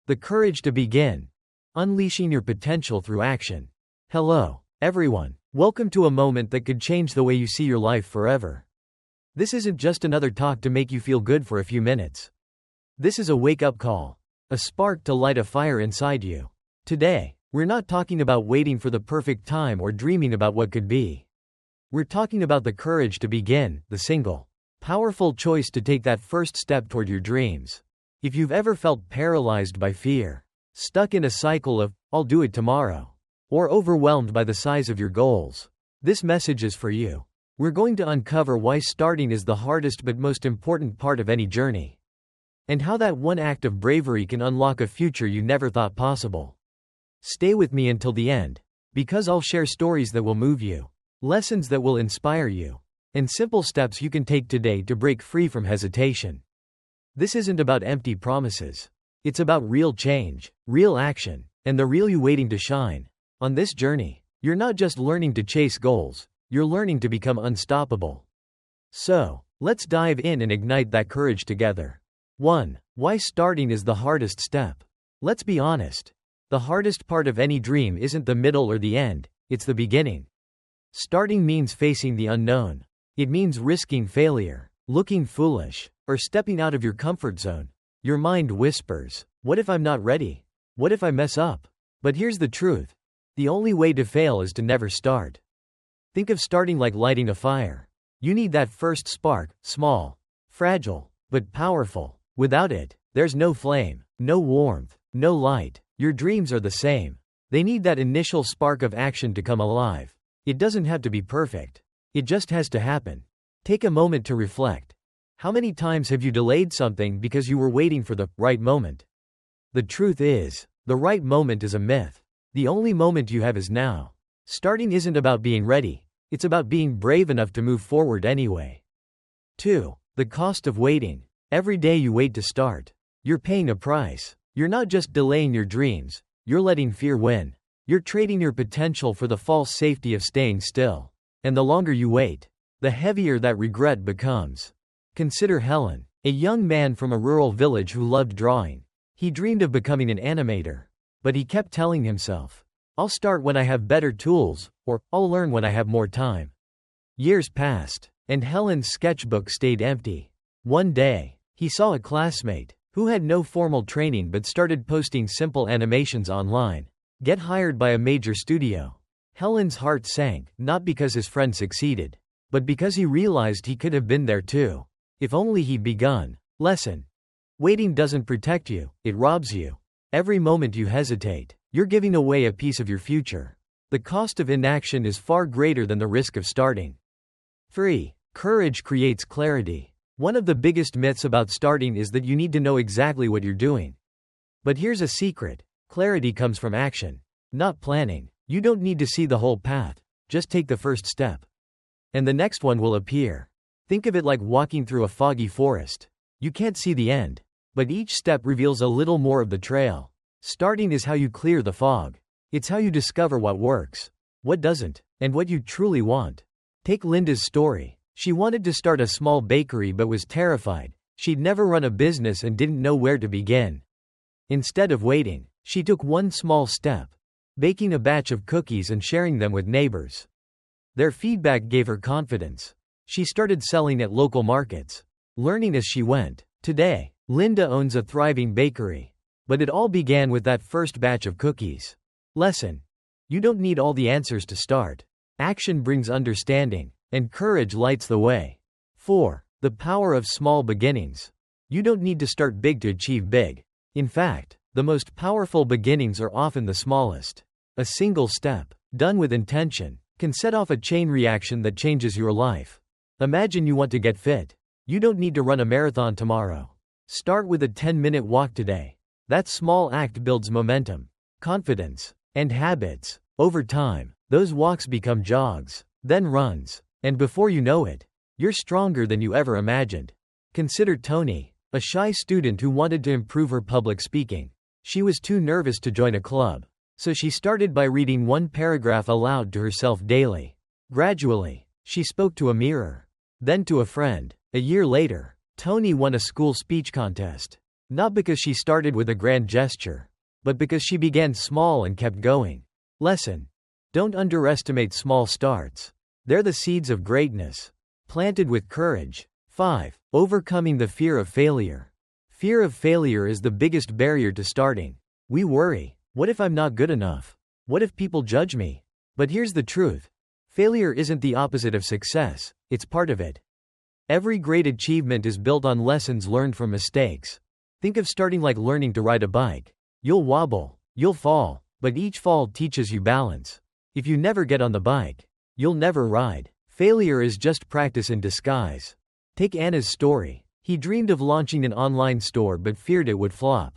The courage to begin. Unleashing your potential through action. Hello, everyone. Welcome to a moment that could change the way you see your life forever. This isn't just another talk to make you feel good for a few minutes. This is a wake-up call. A spark to light a fire inside you. Today, we're not talking about waiting for the perfect time or dreaming about what could be. We're talking about the courage to begin, the single, powerful choice to take that first step toward your dreams. If you've ever felt paralyzed by fear, stuck in a cycle of, I'll do it tomorrow, or overwhelmed by the size of your goals, this message is for you. We're going to uncover why starting is the hardest but most important part of any journey, and how that one act of bravery can unlock a future you never thought possible. Stay with me until the end, because I'll share stories that will move you, lessons that will inspire you, and simple steps you can take today to break free from hesitation. This isn't about empty promises. It's about real change, real action, and the real you waiting to shine. On this journey, you're not just learning to chase goals, you're learning to become unstoppable. So, let's dive in and ignite that courage together. 1. Why starting is the hardest step. Let's be honest. The hardest part of any dream isn't the middle or the end, it's the beginning. Starting means facing the unknown. It means risking failure, looking foolish, or stepping out of your comfort zone. Your mind whispers, what if I'm not ready? What if I mess up? But here's the truth. The only way to fail is to never start. Think of starting like lighting a fire. You need that first spark, small, fragile, but powerful. Without it, there's no flame, no warmth, no light. Your dreams are the same. They need that initial spark of action to come alive. It doesn't have to be perfect. It just has to happen. Take a moment to reflect. How many times have you delayed something because you were waiting for the right moment? The truth is, the right moment is a myth. The only moment you have is now. Starting isn't about being ready, it's about being brave enough to move forward anyway. 2. The cost of waiting. Every day you wait to start, you're paying a price. You're not just delaying your dreams, you're letting fear win. You're trading your potential for the false safety of staying still. And the longer you wait, the heavier that regret becomes. Consider Helen, a young man from a rural village who loved drawing. He dreamed of becoming an animator. But he kept telling himself, I'll start when I have better tools, or I'll learn when I have more time. Years passed, and Helen's sketchbook stayed empty. One day, he saw a classmate, who had no formal training but started posting simple animations online. Get hired by a major studio. Helen's heart sank, not because his friend succeeded, but because he realized he could have been there too. If only he'd begun. Lesson. Waiting doesn't protect you, it robs you. Every moment you hesitate, you're giving away a piece of your future. The cost of inaction is far greater than the risk of starting. 3. Courage creates clarity. One of the biggest myths about starting is that you need to know exactly what you're doing. But here's a secret. Clarity comes from action, not planning. You don't need to see the whole path, just take the first step. And the next one will appear. Think of it like walking through a foggy forest. You can't see the end, but each step reveals a little more of the trail. Starting is how you clear the fog. It's how you discover what works, what doesn't, and what you truly want. Take Linda's story. She wanted to start a small bakery but was terrified. She'd never run a business and didn't know where to begin. Instead of waiting, she took one small step, baking a batch of cookies and sharing them with neighbors. Their feedback gave her confidence. She started selling at local markets, learning as she went. Today, Linda owns a thriving bakery. But it all began with that first batch of cookies. Lesson. You don't need all the answers to start. Action brings understanding, and courage lights the way. 4. The power of small beginnings. You don't need to start big to achieve big. In fact, the most powerful beginnings are often the smallest. A single step, done with intention, can set off a chain reaction that changes your life. Imagine you want to get fit. You don't need to run a marathon tomorrow. Start with a 10-minute walk today. That small act builds momentum, confidence, and habits. Over time, those walks become jogs, then runs, and before you know it, you're stronger than you ever imagined. Consider Tony, a shy student who wanted to improve her public speaking. She was too nervous to join a club, so she started by reading one paragraph aloud to herself daily. Gradually, she spoke to a mirror, then to a friend. A year later, Tony won a school speech contest. Not because she started with a grand gesture, but because she began small and kept going. Lesson: don't underestimate small starts. They're the seeds of greatness, planted with courage. 5. Overcoming the fear of failure. Fear of failure is the biggest barrier to starting. We worry, what if I'm not good enough? What if people judge me? But here's the truth. Failure isn't the opposite of success, it's part of it. Every great achievement is built on lessons learned from mistakes. Think of starting like learning to ride a bike. You'll wobble, you'll fall, but each fall teaches you balance. If you never get on the bike, you'll never ride. Failure is just practice in disguise. Take Anna's story. He dreamed of launching an online store but feared it would flop.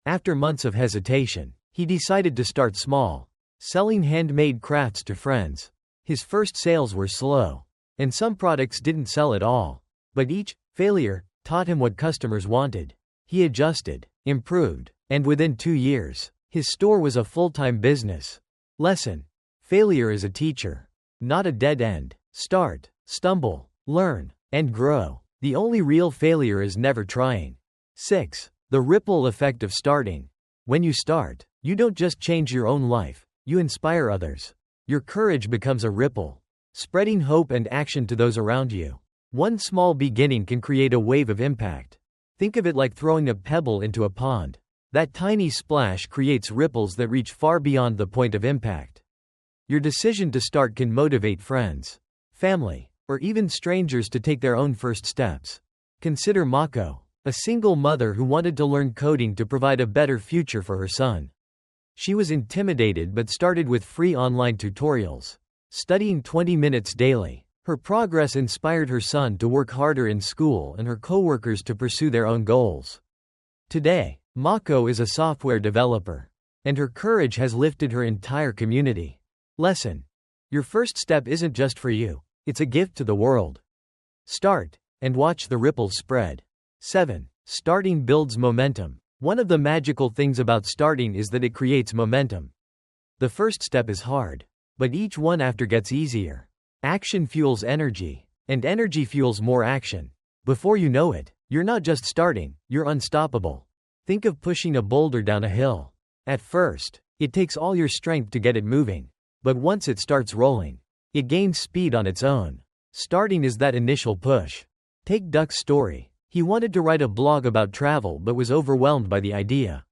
After months of hesitation, he decided to start small, selling handmade crafts to friends. His first sales were slow, and some products didn't sell at all. But each failure taught him what customers wanted. He adjusted, improved, and within 2 years, his store was a full-time business. Lesson: failure is a teacher, not a dead end. Start, stumble, learn, and grow. The only real failure is never trying. 6. The ripple effect of starting. When you start, you don't just change your own life, you inspire others. Your courage becomes a ripple, spreading hope and action to those around you. One small beginning can create a wave of impact. Think of it like throwing a pebble into a pond. That tiny splash creates ripples that reach far beyond the point of impact. Your decision to start can motivate friends, family, or even strangers to take their own first steps. Consider Mako, a single mother who wanted to learn coding to provide a better future for her son. She was intimidated but started with free online tutorials, studying 20 minutes daily. Her progress inspired her son to work harder in school and her coworkers to pursue their own goals. Today, Mako is a software developer, and her courage has lifted her entire community. Lesson: your first step isn't just for you, it's a gift to the world. Start, and watch the ripples spread. 7. Starting builds momentum. One of the magical things about starting is that it creates momentum. The first step is hard, but each one after gets easier. Action fuels energy, and energy fuels more action. Before you know it, you're not just starting, you're unstoppable. Think of pushing a boulder down a hill. At first, it takes all your strength to get it moving. But once it starts rolling, it gains speed on its own. Starting is that initial push. Take Duck's story. He wanted to write a blog about travel but was overwhelmed by the idea.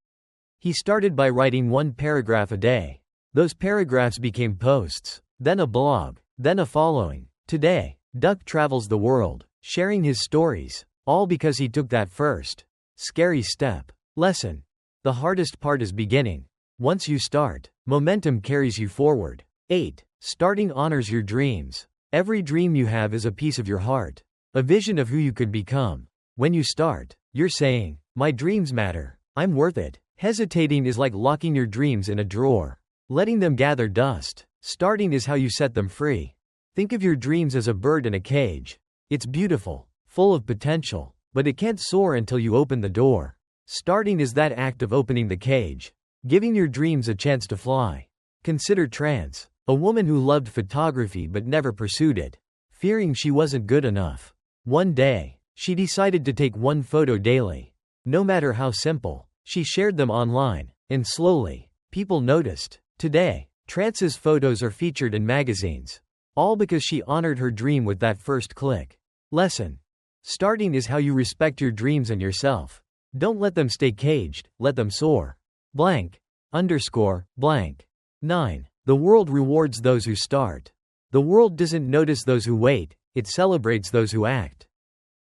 He started by writing 1 paragraph a day. Those paragraphs became posts, then a blog, then a following. Today, Duck travels the world, sharing his stories, all because he took that first, scary step. Lesson: the hardest part is beginning. Once you start, momentum carries you forward. 8. Starting honors your dreams. Every dream you have is a piece of your heart, a vision of who you could become. When you start, you're saying, my dreams matter, I'm worth it. Hesitating is like locking your dreams in a drawer, letting them gather dust. Starting is how you set them free. Think of your dreams as a bird in a cage. It's beautiful, full of potential, but it can't soar until you open the door. Starting is that act of opening the cage, giving your dreams a chance to fly. Consider Trance, a woman who loved photography but never pursued it, fearing she wasn't good enough. One day, she decided to take 1 photo daily. No matter how simple, she shared them online, and slowly, people noticed. Today, Trance's photos are featured in magazines, all because she honored her dream with that first click. Lesson: starting is how you respect your dreams and yourself. Don't let them stay caged, let them soar. Blank. _ blank. 9. The world rewards those who start. The world doesn't notice those who wait, it celebrates those who act.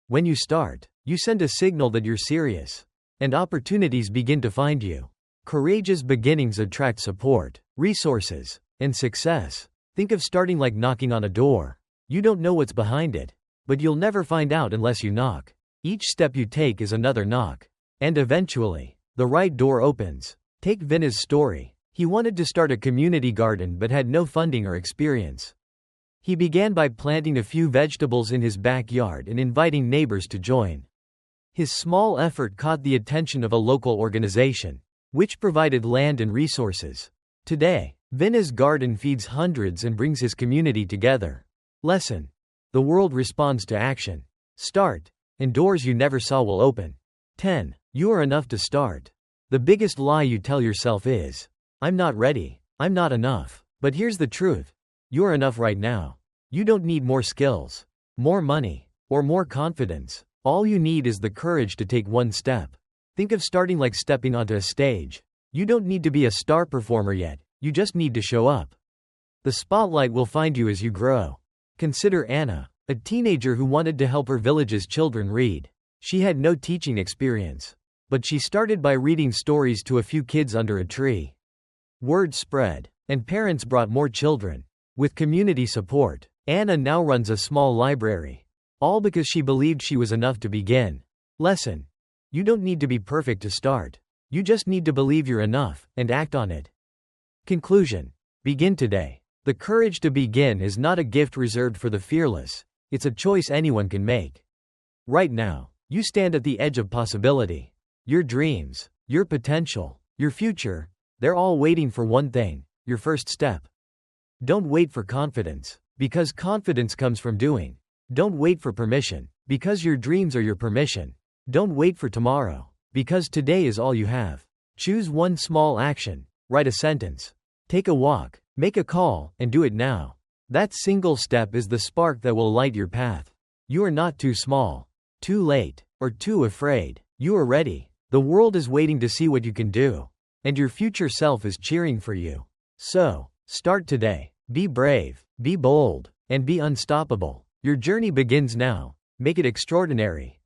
When you start, you send a signal that you're serious, and opportunities begin to find you. Courageous beginnings attract support, resources, and success. Think of starting like knocking on a door. You don't know what's behind it, but you'll never find out unless you knock. Each step you take is another knock, and eventually, the right door opens. Take Vinny's story. He wanted to start a community garden but had no funding or experience. He began by planting a few vegetables in his backyard and inviting neighbors to join. His small effort caught the attention of a local organization, which provided land and resources. Today, Vinny's garden feeds hundreds and brings his community together. Lesson: the world responds to action. Start, and doors you never saw will open. 10. You are enough to start. The biggest lie you tell yourself is, I'm not ready, I'm not enough. But here's the truth. You are enough right now. You don't need more skills, more money, or more confidence. All you need is the courage to take one step. Think of starting like stepping onto a stage. You don't need to be a star performer yet, you just need to show up. The spotlight will find you as you grow. Consider Anna, a teenager who wanted to help her village's children read. She had no teaching experience, but she started by reading stories to a few kids under a tree. Word spread, and parents brought more children. With community support, Anna now runs a small library. All because she believed she was enough to begin. Lesson: you don't need to be perfect to start. You just need to believe you're enough, and act on it. Conclusion: begin today. The courage to begin is not a gift reserved for the fearless. It's a choice anyone can make. Right now, you stand at the edge of possibility. Your dreams, your potential, your future, they're all waiting for one thing: your first step. Don't wait for confidence, because confidence comes from doing. Don't wait for permission, because your dreams are your permission. Don't wait for tomorrow, because today is all you have. Choose one small action, write a sentence, take a walk, make a call, and do it now. That single step is the spark that will light your path. You are not too small, too late, or too afraid. You are ready. The world is waiting to see what you can do, and your future self is cheering for you. So, start today. Be brave, be bold, and be unstoppable. Your journey begins now. Make it extraordinary.